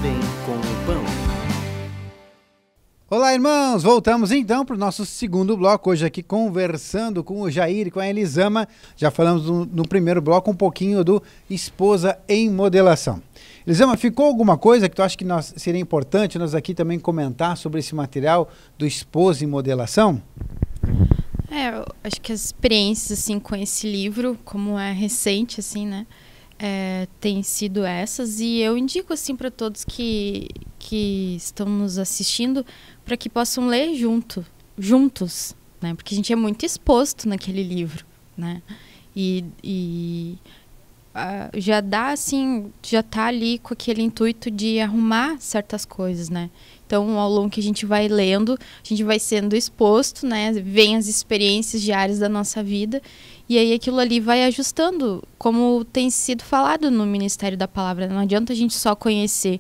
Bem com o Pão. Olá, irmãos! Voltamos então para o nosso segundo bloco, hoje aqui conversando com o Jair e com a Elisama. Já falamos no primeiro bloco um pouquinho do Esposa em Modelação. Elisama, ficou alguma coisa que tu acha que seria importante nós aqui também comentar sobre esse material do Esposa em Modelação? Eu acho que as experiências assim, com esse livro, como é recente, assim, né? Tem sido essas, e eu indico assim para todos que estão nos assistindo para que possam ler juntos, né? Porque a gente é muito exposto naquele livro, né? Já dá assim, já tá ali com aquele intuito de arrumar certas coisas, né? Então, ao longo que a gente vai lendo, a gente vai sendo exposto, né? Vem as experiências diárias da nossa vida. E aí aquilo ali vai ajustando, como tem sido falado no Ministério da Palavra. Não adianta a gente só conhecer.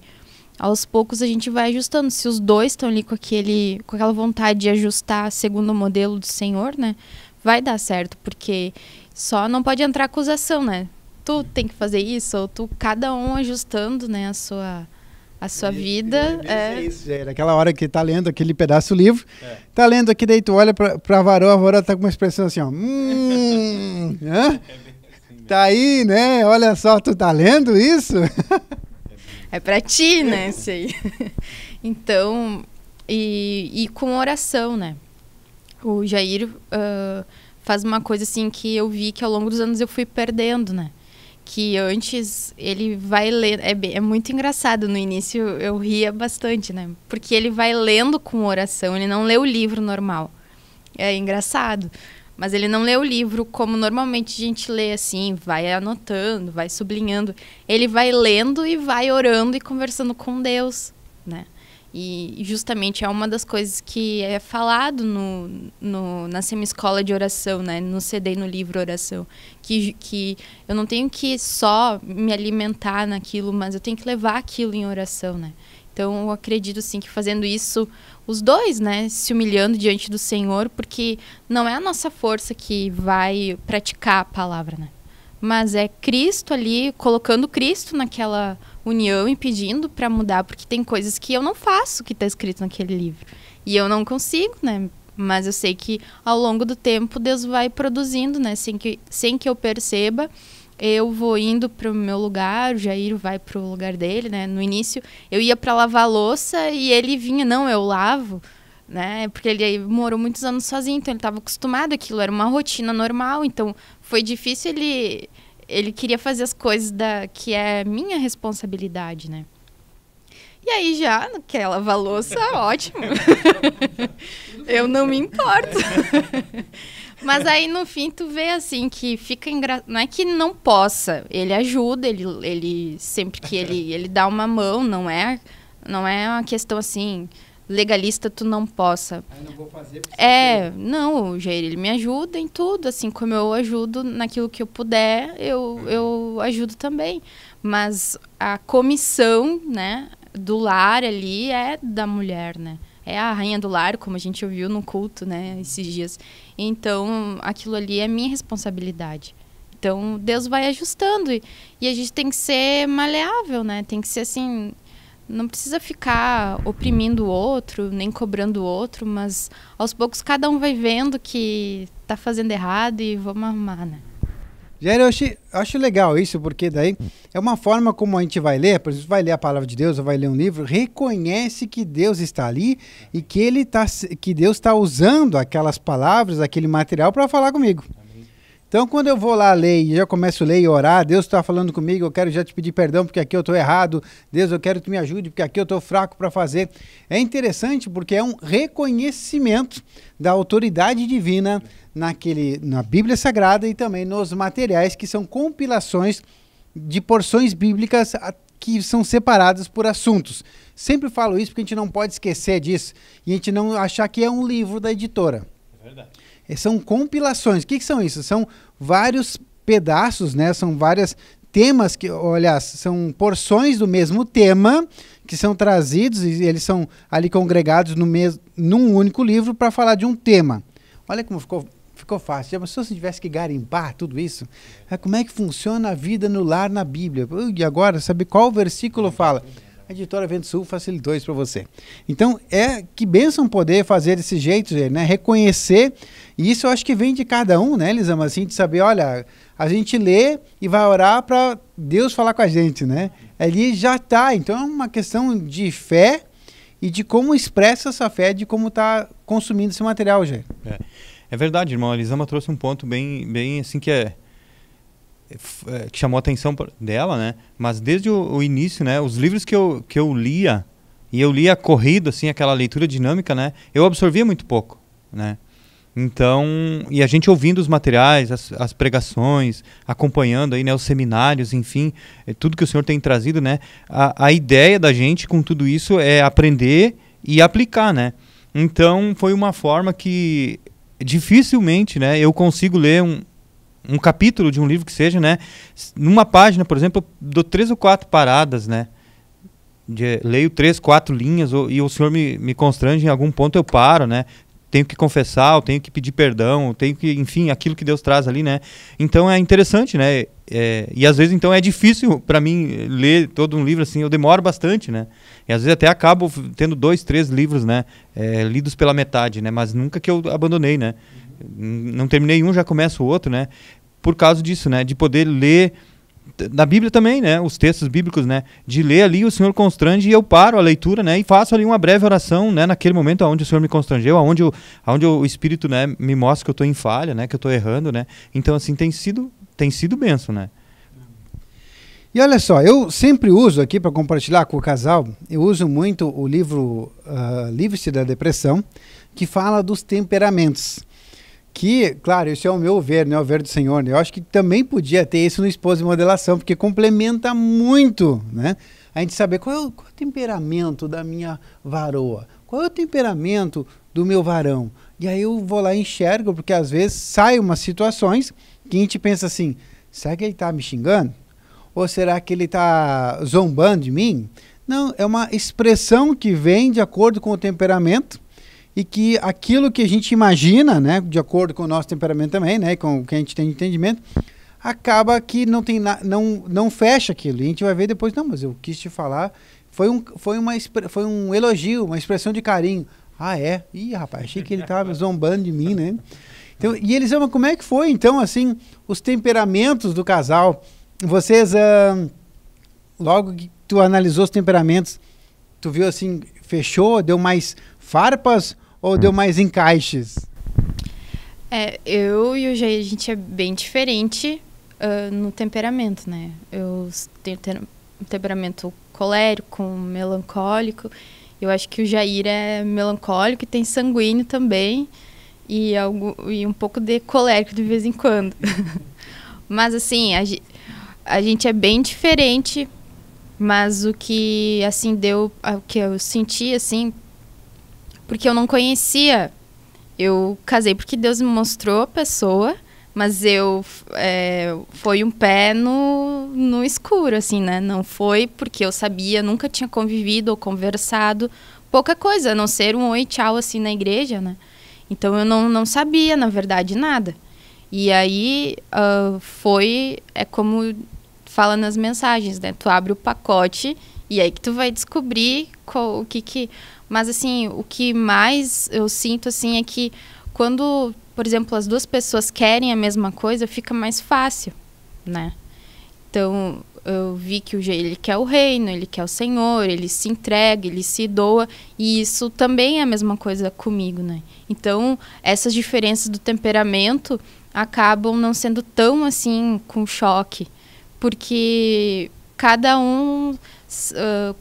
Aos poucos a gente vai ajustando. Se os dois estão ali com aquela vontade de ajustar segundo o modelo do Senhor, né? Vai dar certo, porque só não pode entrar acusação, né? Tu tem que fazer isso, ou cada um ajustando, né, a sua vida. É isso, Jair. Aquela hora que tá lendo aquele pedaço do livro, tá lendo aqui, daí tu olha pra varoa, a varoa tá com uma expressão assim, ó. Tá aí, né? Olha só, tu tá lendo isso? É pra ti, né, isso aí. Então, e com oração, né? O Jair faz uma coisa assim que eu vi que ao longo dos anos eu fui perdendo, né? Que antes ele vai ler, é muito engraçado, no início eu ria bastante, né? Porque ele vai lendo com oração, ele não lê o livro normal. É engraçado, mas ele não lê o livro como normalmente a gente lê assim, vai anotando, vai sublinhando. Ele vai lendo e vai orando e conversando com Deus, né? E justamente é uma das coisas que é falado na semi-escola de oração, né? No CD e no livro Oração. Que eu não tenho que só me alimentar naquilo, mas eu tenho que levar aquilo em oração, né? Então eu acredito assim, que fazendo isso, os dois, né? Se humilhando diante do Senhor, porque não é a nossa força que vai praticar a palavra, né? Mas é Cristo ali, colocando Cristo naquela união e pedindo para mudar, porque tem coisas que eu não faço que está escrito naquele livro. E eu não consigo, né? Mas eu sei que ao longo do tempo Deus vai produzindo, né? Sem que eu perceba, eu vou indo para o meu lugar, o Jair vai para o lugar dele, né? No início eu ia para lavar a louça e ele vinha, não, eu lavo, né? Porque ele morou muitos anos sozinho, então ele estava acostumado, aquilo era uma rotina normal, então foi difícil ele queria fazer as coisas que é minha responsabilidade, né? E aí já, quer lavar louça, ótimo. Eu não me importo. Mas aí no fim tu vê assim que fica engraçado. Não é que não possa, ele ajuda, ele sempre que ele dá uma mão, não é uma questão assim legalista, tu não possa. Eu não vou fazer não, Jair, ele me ajuda em tudo, assim como eu ajudo naquilo que eu puder, eu ajudo também. Mas a comissão, né, do lar ali é da mulher, né? É a rainha do lar, como a gente ouviu no culto, né, esses dias. Então, aquilo ali é minha responsabilidade. Então, Deus vai ajustando e a gente tem que ser maleável, né? Tem que ser assim, não precisa ficar oprimindo o outro, nem cobrando o outro, mas aos poucos cada um vai vendo que tá fazendo errado e vamos arrumar, né? Jair, eu acho legal isso, porque daí é uma forma como a gente vai ler, por exemplo, vai ler a palavra de Deus ou vai ler um livro, reconhece que Deus está ali e que Deus está usando aquelas palavras, aquele material para falar comigo. Então, quando eu vou lá ler e já começo a ler e orar, Deus está falando comigo, eu quero já te pedir perdão porque aqui eu estou errado, Deus, eu quero que tu me ajude porque aqui eu estou fraco para fazer. É interessante porque é um reconhecimento da autoridade divina na Bíblia Sagrada e também nos materiais que são compilações de porções bíblicas que são separadas por assuntos. Sempre falo isso porque a gente não pode esquecer disso e a gente não achar que é um livro da editora. É verdade. São compilações. O que são isso? São vários pedaços, né? São vários temas são porções do mesmo tema que são trazidos e eles são ali congregados num único livro para falar de um tema. Olha como ficou fácil. Já pensou se tivesse que garimpar tudo isso? Como é que funciona a vida no lar na Bíblia? E agora, sabe qual versículo fala? A editora Vento Sul facilitou isso para você. Então, que bênção poder fazer desse jeito, né? Reconhecer, e isso eu acho que vem de cada um, né, Elisama, assim, de saber, olha, a gente lê e vai orar para Deus falar com a gente, né? Ali já está, então é uma questão de fé e de como expressa essa fé, de como está consumindo esse material, Jair. É verdade, irmão, a Elisama trouxe um ponto bem assim que chamou a atenção dela, né? Mas desde o início, né? Os livros que eu lia, e eu lia corrido, assim, aquela leitura dinâmica, né? Eu absorvia muito pouco, né? Então, e a gente ouvindo os materiais, as pregações, acompanhando aí, né, os seminários, enfim, tudo que o Senhor tem trazido, né? A ideia da gente com tudo isso é aprender e aplicar, né? Então, foi uma forma que dificilmente, né, eu consigo ler um capítulo de um livro que seja, né? Numa página, por exemplo, eu dou 3 ou 4 paradas, né? Leio 3, 4 linhas e o Senhor me constrange em algum ponto, eu paro, né? Tenho que confessar, eu tenho que pedir perdão, eu tenho que, enfim, aquilo que Deus traz ali, né? Então é interessante, né? E às vezes, então, é difícil para mim ler todo um livro assim, eu demoro bastante, né? E às vezes até acabo tendo 2, 3 livros, né? Lidos pela metade, né? Mas nunca que eu abandonei, né? Não terminei um, já começo o outro, né? Por causa disso, né? De poder ler na Bíblia também, né? Os textos bíblicos, né? De ler ali, o Senhor constrange e eu paro a leitura, né? E faço ali uma breve oração, né? Naquele momento onde o Senhor me constrangeu, onde o Espírito, né, me mostra que eu estou em falha, né? Que eu estou errando, né? Então, assim, tem sido bênção, né? E olha só, eu sempre uso aqui para compartilhar com o casal, eu uso muito o livro Livre-se da Depressão, que fala dos temperamentos. Que, claro, isso é o meu ver, não é o ver do Senhor, né? Eu acho que também podia ter isso no Esposa de Modelação, porque complementa muito, né? A gente saber qual é o temperamento da minha varoa, qual é o temperamento do meu varão. E aí eu vou lá e enxergo, porque às vezes saem umas situações que a gente pensa assim, será que ele está me xingando? Ou será que ele está zombando de mim? Não, é uma expressão que vem de acordo com o temperamento, e que aquilo que a gente imagina, né, de acordo com o nosso temperamento também, né, com o que a gente tem de entendimento, acaba que não fecha aquilo. E a gente vai ver depois, não, mas eu quis te falar, foi um elogio, uma expressão de carinho. Ah, é? Ih, rapaz, achei que ele estava zombando de mim, né? Então, e eles amam, como é que foi, então, assim, os temperamentos do casal? Vocês, logo que tu analisou os temperamentos, tu viu assim, fechou, deu mais farpas ou deu mais encaixes? Eu e o Jair, a gente é bem diferente no temperamento, né? Eu tenho um temperamento colérico, melancólico. Eu acho que o Jair é melancólico e tem sanguíneo também. E um pouco de colérico de vez em quando. Mas assim, a gente é bem diferente. Mas o que assim o que eu senti assim, porque eu não conhecia, eu casei porque Deus me mostrou a pessoa, mas foi um pé no escuro, assim, né? Não foi porque eu sabia, nunca tinha convivido ou conversado, pouca coisa, a não ser um oi e tchau, assim, na igreja, né? Então eu não sabia, na verdade, nada. E aí é como fala nas mensagens, né? Tu abre o pacote e aí que tu vai descobrir o que... Mas, assim, o que mais eu sinto, assim, é que quando, por exemplo, as duas pessoas querem a mesma coisa, fica mais fácil, né? Então, eu vi que ele quer o reino, ele quer o Senhor, ele se entrega, ele se doa, e isso também é a mesma coisa comigo, né? Então, essas diferenças do temperamento acabam não sendo tão, assim, com choque, porque cada um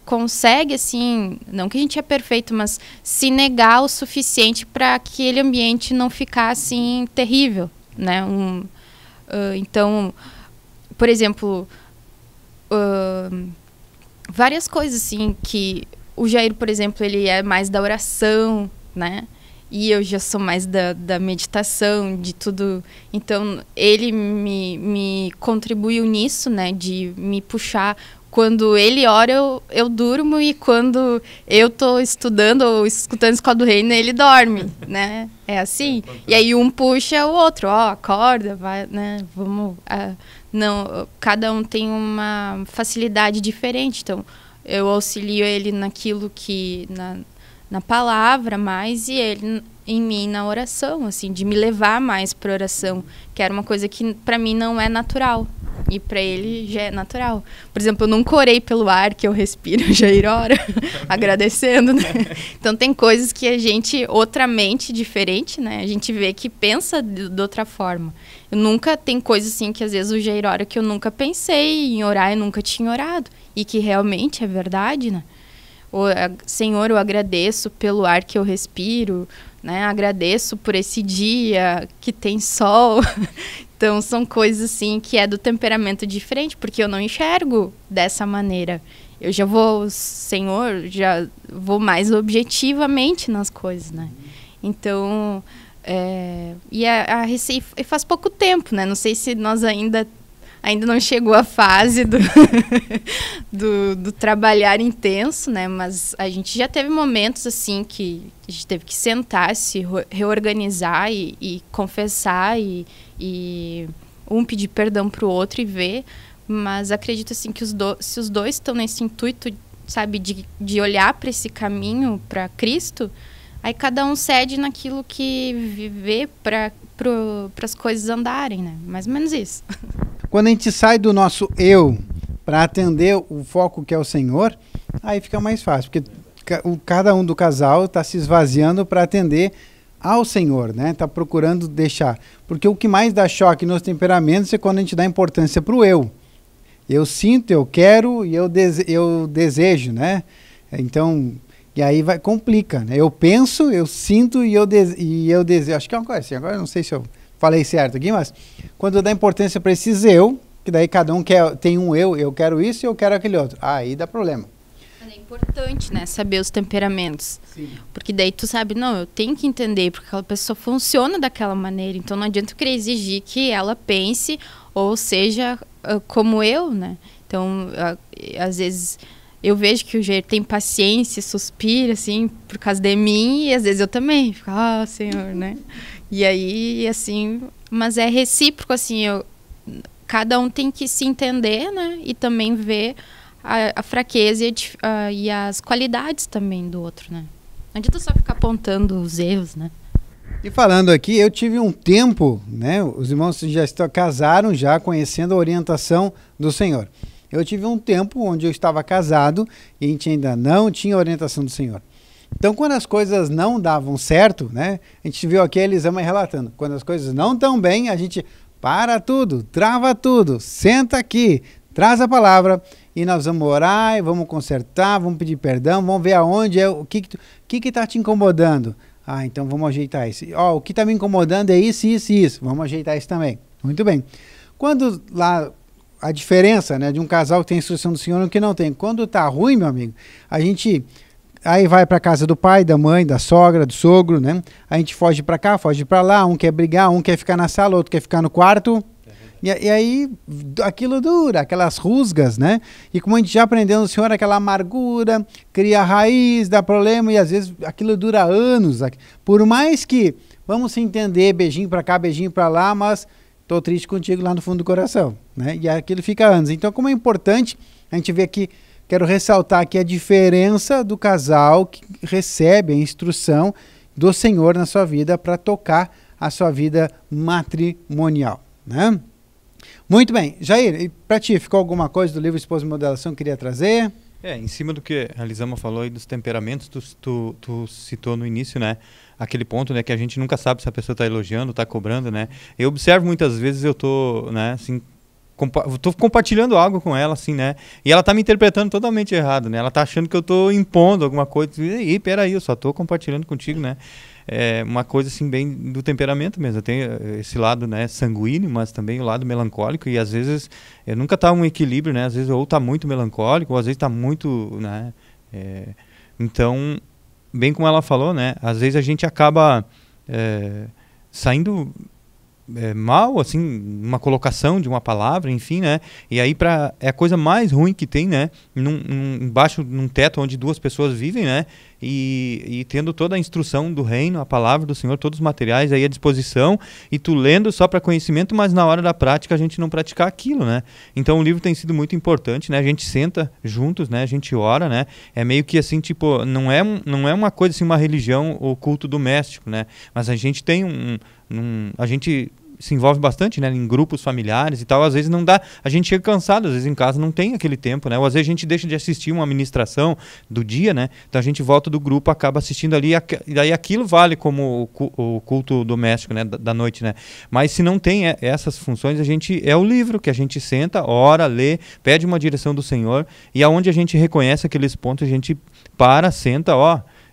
consegue, assim, não que a gente é perfeito, mas se negar o suficiente para aquele ambiente não ficar, assim, terrível, né? Então, por exemplo, várias coisas, assim, que o Jair, por exemplo, ele é mais da oração, né? E eu já sou mais da meditação, de tudo. Então, ele me contribuiu nisso, né? De me puxar. Quando ele ora, eu durmo. E quando eu tô estudando ou escutando Escola do Reino, ele dorme, né? É assim. E aí um puxa o outro. Acorda, vai, né? Vamos... não, cada um tem uma facilidade diferente. Então, eu auxilio ele naquilo que... na palavra mais, e ele em mim na oração, assim, de me levar mais para oração, que era uma coisa que para mim não é natural, e para ele já é natural. Por exemplo, eu nunca orei pelo ar que eu respiro, o Jair ora, agradecendo, né? Então tem coisas que a gente, outra mente diferente, né? A gente vê que pensa de outra forma. Eu nunca, tem coisas assim que às vezes o Jair ora que eu nunca pensei em orar e nunca tinha orado, e que realmente é verdade, né? Senhor, eu agradeço pelo ar que eu respiro, né? Agradeço por esse dia que tem sol. Então, são coisas assim que é do temperamento diferente, porque eu não enxergo dessa maneira. Eu já vou, Senhor, já vou mais objetivamente nas coisas, né? Então, e a Recife faz pouco tempo, né? Não sei se nós ainda não chegou a fase do trabalhar intenso, né? Mas a gente já teve momentos assim que a gente teve que sentar, se reorganizar e confessar e um pedir perdão para o outro e ver. Mas acredito assim que se os dois estão nesse intuito, sabe, de olhar para esse caminho, para Cristo, aí cada um cede naquilo que viver para as coisas andarem, né? Mais ou menos isso. Quando a gente sai do nosso eu para atender o foco que é o Senhor, aí fica mais fácil, porque cada um do casal está se esvaziando para atender ao Senhor, né? Está procurando deixar. Porque o que mais dá choque nos temperamentos é quando a gente dá importância para o eu. Eu sinto, eu quero e eu desejo, né? Então, e aí complica, né? Eu penso, eu sinto e eu desejo. Acho que é uma coisa assim, agora eu não sei se eu falei certo aqui, mas quando dá importância para esses eu, que daí cada um tem um eu quero isso e eu quero aquele outro. Aí dá problema. É importante, né, saber os temperamentos. Sim. Porque daí tu sabe, não, eu tenho que entender, porque aquela pessoa funciona daquela maneira, então não adianta eu querer exigir que ela pense ou seja como eu, né? Então, às vezes eu vejo que o Jair tem paciência, suspira, assim, por causa de mim, e às vezes eu também fico, Senhor, né? E aí, assim, mas é recíproco, assim, cada um tem que se entender, né? E também ver a fraqueza e as qualidades também do outro, né? Não adianta só ficar apontando os erros, né? E falando aqui, eu tive um tempo, né? Os irmãos já casaram, já conhecendo a orientação do Senhor. Eu tive um tempo onde eu estava casado e a gente ainda não tinha orientação do Senhor. Então, quando as coisas não davam certo, né? A gente viu aqui a Elisama relatando. Quando as coisas não estão bem, a gente para tudo, trava tudo, senta aqui, traz a palavra e nós vamos orar, e vamos consertar, vamos pedir perdão, vamos ver aonde o que está te incomodando. Então vamos ajeitar isso. O que está me incomodando é isso, isso e isso. Vamos ajeitar isso também. Muito bem. Quando lá a diferença, né, de um casal que tem instrução do Senhor e que não tem. Quando está ruim, meu amigo, a gente aí vai para casa do pai, da mãe, da sogra, do sogro, né? A gente foge para cá, foge para lá, um quer brigar, um quer ficar na sala, outro quer ficar no quarto. E aí aquilo dura, aquelas rusgas, né? E como a gente já aprendeu no Senhor, aquela amargura cria a raiz, dá problema e às vezes aquilo dura anos. Por mais que vamos se entender, beijinho para cá, beijinho para lá, mas tô triste contigo lá no fundo do coração, né? E aquilo fica anos. Então, como é importante a gente ver aqui, quero ressaltar aqui a diferença do casal que recebe a instrução do Senhor na sua vida para tocar a sua vida matrimonial, né? Muito bem. Jair, e para ti, ficou alguma coisa do livro Esposa e Modelação que queria trazer? Em cima do que a Elisama falou aí dos temperamentos, tu citou no início, né? Aquele ponto, né, que a gente nunca sabe se a pessoa está elogiando, está cobrando, né? Eu observo muitas vezes, eu tô, né, assim, tô compartilhando algo com ela, assim, né? E ela tá me interpretando totalmente errado, né? Ela tá achando que eu tô impondo alguma coisa. E peraí, eu só tô compartilhando contigo, né? É uma coisa, assim, bem do temperamento mesmo. Eu tenho esse lado, né, sanguíneo, mas também o lado melancólico. E às vezes, nunca tá um equilíbrio, né? Às vezes ou tá muito melancólico, ou às vezes tá muito, né? Então, bem como ela falou, né? Às vezes a gente acaba saindo mal, assim, uma colocação de uma palavra, enfim, né? E aí é a coisa mais ruim que tem, né? Embaixo, num teto onde duas pessoas vivem, né? E tendo toda a instrução do reino, a palavra do Senhor, todos os materiais aí à disposição, e tu lendo só para conhecimento, mas na hora da prática a gente não praticar aquilo, né? Então o livro tem sido muito importante, né? A gente senta juntos, né? A gente ora, né? É meio que assim, tipo, não é uma coisa assim, uma religião ou culto doméstico, né? Mas a gente tem a gente se envolve bastante, né, em grupos familiares e tal, às vezes não dá, a gente chega cansado, às vezes em casa não tem aquele tempo, né, ou às vezes a gente deixa de assistir uma ministração do dia, né, então a gente volta do grupo, acaba assistindo ali, e daí aquilo vale como o culto doméstico, né, da noite, né, mas se não tem essas funções, é o livro que a gente senta, ora, lê, pede uma direção do Senhor, e aonde a gente reconhece aqueles pontos, a gente senta,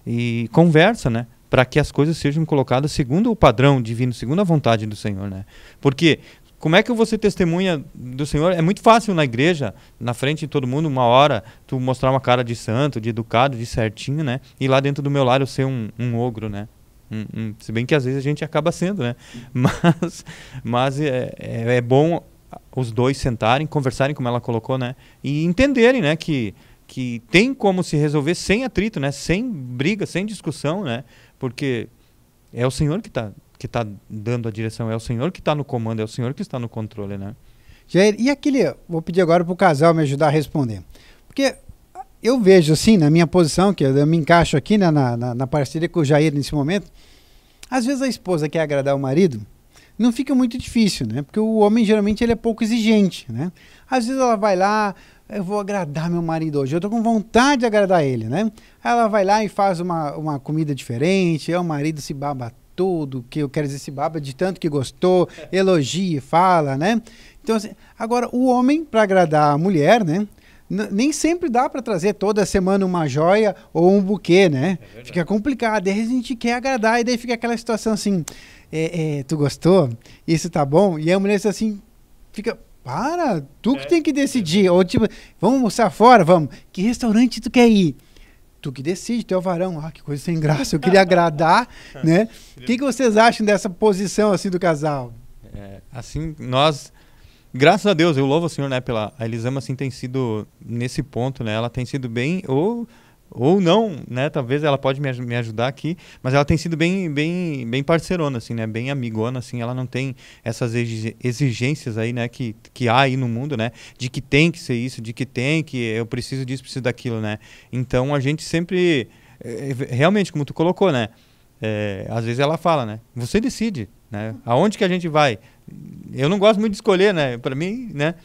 e conversa, né, para que as coisas sejam colocadas segundo o padrão divino, segundo a vontade do Senhor, né? Porque como é que você testemunha do Senhor? É muito fácil na igreja, na frente de todo mundo, uma hora, tu mostrar uma cara de santo, de educado, de certinho, né? E lá dentro do meu lar eu ser um ogro, né? Se bem que às vezes a gente acaba sendo, né? Mas é bom os dois sentarem, conversarem, como ela colocou, né? E entenderem, né? Que tem como se resolver sem atrito, né? Sem briga, sem discussão, né? Porque é o Senhor que tá dando a direção, é o Senhor que está no comando, é o Senhor que está no controle, né? Jair, e vou pedir agora para o casal me ajudar a responder. Porque eu vejo assim, na minha posição, que eu me encaixo aqui, né, na parceria com o Jair nesse momento, às vezes a esposa quer agradar o marido, não fica muito difícil, né? Porque o homem geralmente ele é pouco exigente, né? Às vezes ela vai lá, eu vou agradar meu marido hoje, eu tô com vontade de agradar ele, né? Ela vai lá e faz uma comida diferente, o marido se baba todo, que eu quero dizer, se baba de tanto que gostou, elogia, fala, né? Então, assim, agora, o homem, para agradar a mulher, né? Nem sempre dá para trazer toda semana uma joia ou um buquê, né? Fica complicado, daí a gente quer agradar, e daí fica aquela situação assim, tu gostou? Isso tá bom? E a mulher diz assim, fica... Para, tu que tem que decidir. Ou tipo, vamos almoçar fora? Vamos. Que restaurante tu quer ir? Tu que decide, tu é o varão. Que coisa sem graça, eu queria agradar, né? O que vocês acham dessa posição assim do casal? Assim, nós, graças a Deus, eu louvo o Senhor, né, a Elisama, assim, tem sido nesse ponto, né, ela tem sido bem, ou não, né, talvez ela pode me ajudar aqui, mas ela tem sido bem parceirona, assim, né, bem amigona, assim, ela não tem essas exigências aí, né, que há aí no mundo, né, de que tem que ser isso, de que eu preciso disso, preciso daquilo, né, então a gente sempre, realmente, como tu colocou, né, às vezes ela fala, né, você decide, né, aonde que a gente vai, eu não gosto muito de escolher, né, para mim, né,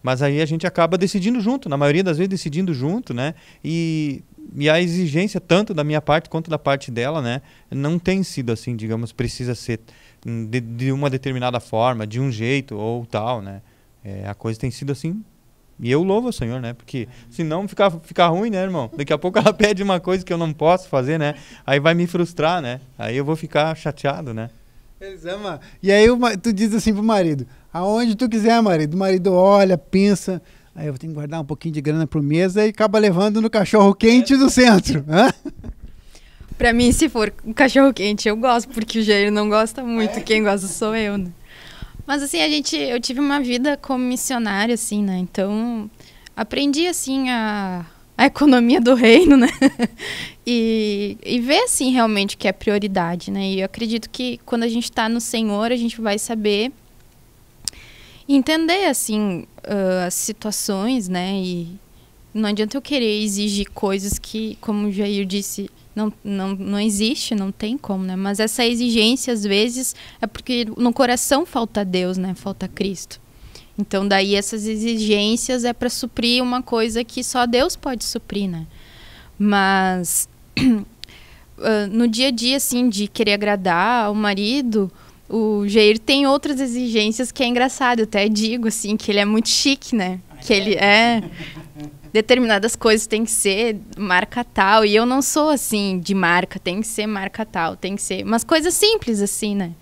mas aí a gente acaba decidindo junto, na maioria das vezes decidindo junto, né, e a exigência, tanto da minha parte quanto da parte dela, né, não tem sido assim, digamos, precisa ser de uma determinada forma, de um jeito ou tal, né. A coisa tem sido assim, e eu louvo o Senhor, né, porque senão fica ruim, né, irmão? Daqui a pouco ela pede uma coisa que eu não posso fazer, né, aí vai me frustrar, né, aí eu vou ficar chateado, né. Eles amam. E aí tu diz assim pro marido, aonde tu quiser, marido. O marido olha, pensa... Aí eu vou ter que guardar um pouquinho de grana pro mês e acaba levando no cachorro quente do centro. Pra mim, se for um cachorro quente, eu gosto, porque o Jair não gosta muito. Quem gosta sou eu, né? Mas assim, eu tive uma vida como missionária, assim, né? Então, aprendi, assim, a economia do reino, né? e ver, assim, realmente o que é prioridade, né? E eu acredito que quando a gente tá no Senhor, a gente vai saber entender, assim, as situações, né? E não adianta eu querer exigir coisas que, como o Jair disse, não existe, não tem como, né? Mas essa exigência, às vezes, é porque no coração falta Deus, né? Falta Cristo. Então, daí, essas exigências é para suprir uma coisa que só Deus pode suprir, né? Mas, no dia a dia, assim, de querer agradar o marido... O Jair tem outras exigências que é engraçado, eu até digo assim, que ele é muito chique, né? Que ele determinadas coisas tem que ser marca tal, e eu não sou assim de marca, tem que ser marca tal, tem que ser umas coisas simples assim, né?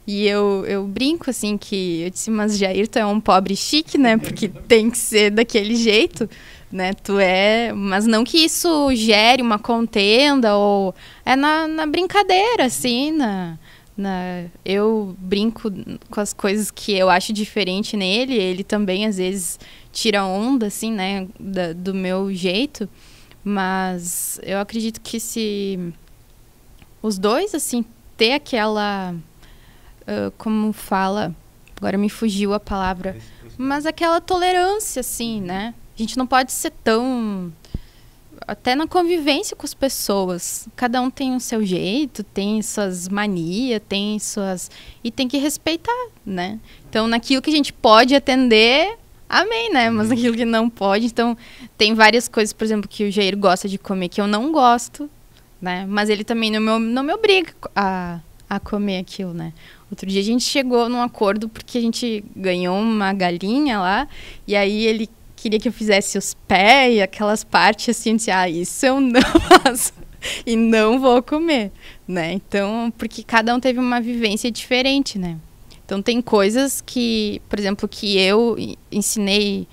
E eu brinco assim que eu disse, mas Jair, tu é um pobre chique, né? Porque tem que ser daquele jeito, né? Mas não que isso gere uma contenda ou na brincadeira assim, Eu brinco com as coisas que eu acho diferente nele, ele também às vezes tira onda, assim, né, do meu jeito, mas eu acredito que se os dois, assim, ter aquela, como fala, agora me fugiu a palavra, mas aquela tolerância, assim, né, a gente não pode ser tão... Até na convivência com as pessoas. Cada um tem o seu jeito, tem suas manias, tem suas... E tem que respeitar, né? Então, naquilo que a gente pode atender, amém, né? Mas naquilo que não pode... Então, tem várias coisas, por exemplo, que o Jair gosta de comer que eu não gosto, né? Mas ele também não me obriga a comer aquilo, né? Outro dia a gente chegou num acordo porque a gente ganhou uma galinha lá e aí ele queria que eu fizesse os pés e aquelas partes assim, eu disse, isso eu não faço e não vou comer, né? Então, porque cada um teve uma vivência diferente, né? Então, tem coisas que, por exemplo, que eu ensinei,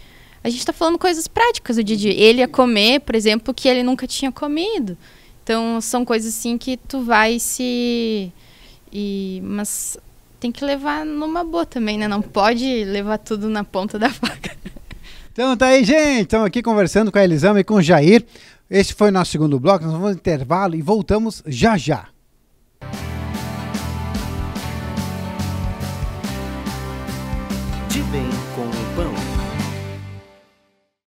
a gente tá falando coisas práticas do dia a dia. Ele ia comer, por exemplo, que ele nunca tinha comido. Então, são coisas assim que tu vai mas tem que levar numa boa também, né? Não pode levar tudo na ponta da faca. Então tá aí, gente. Estamos aqui conversando com a Elisama e com o Jair. Esse foi o nosso segundo bloco. Nós vamos ao intervalo e voltamos já já. De bem com o pão.